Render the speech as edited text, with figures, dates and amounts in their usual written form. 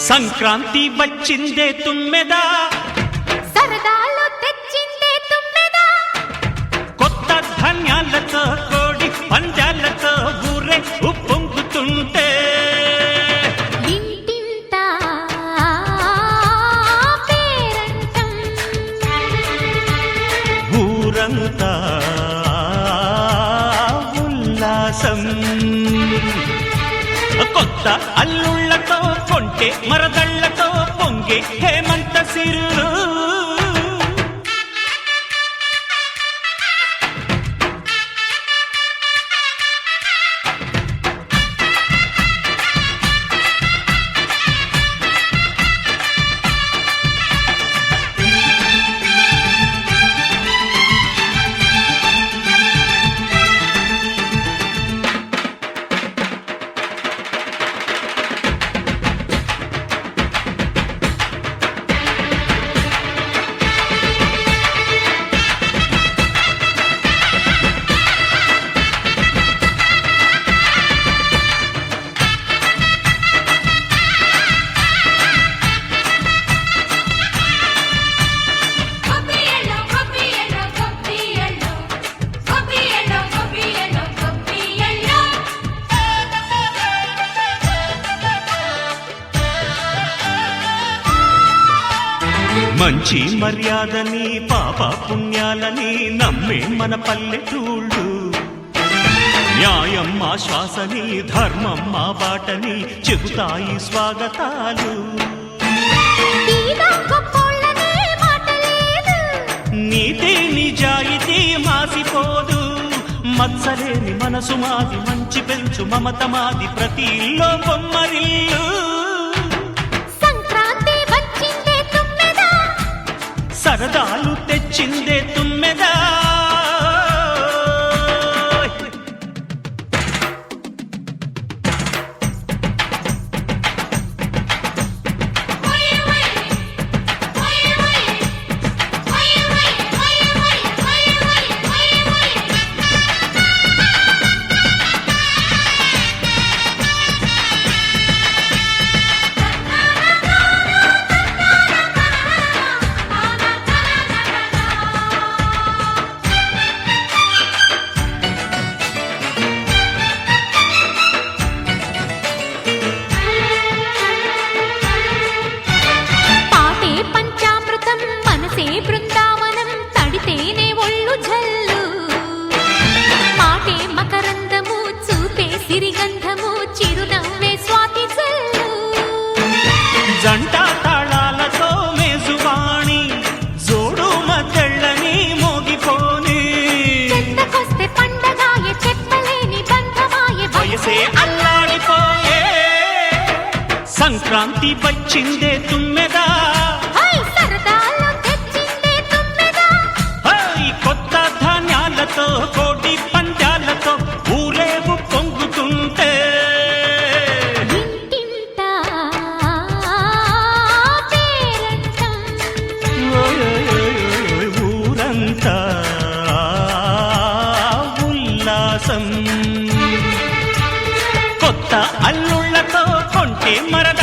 సంక్రాంతి వచ్చిందే తుమ్మెదా, సరదాలు తెచ్చిందే తుమ్మెదా, కొత్త ధాన్యాలతో కోడి పంజాలతో ఊరే ఉప్పొంగుతుంటే ఇంటింటా పేరంటం, ఊరంతా ఉల్లాసం. కొత్త అల్లుళ్లతో కొంటే మరదళ్లతో పొంగే హేమంత సిరులు. మంచి మర్యాదని పాప పుణ్యాలని నమ్మే మన పల్లెటూళ్ళు, న్యాయం మా శ్వాసని ధర్మం మా బాటని చెబుతాయి స్వాగతాలు. నీతి నిజాయితీ మాసిపోదు, మత్సలేని మనసు మాది, మంచి పెంచు మమత మాది, ప్రతి ఇల్లో బొమ్మరిల్లు. సరదాలు తెచ్చిందే తుమ్మెదా, బృందావనం తడితేనే ఒళ్ళు జల్లు, పాటే మకరందము చూపే సిరిగంధము, చిరునవ్వే స్వాతి జల్లు. జంట తాళాలతో మేజువాణి జోడు మద్దళ్ళని మోగిపోని, చెంతకొస్తే పండగాయ చెప్పలేని బంధమాయ, వయసే అల్లాడిపోయే. సంక్రాంతి వచ్చిందే తుమ్మెదా, కోటి పంజాలతో ఊరేగు పొంగుతుంటే ఇంటింటా పేరంటం, ఊరంతా ఉల్లాసం. కొత్త అల్లుళ్లతో కొంటే మరద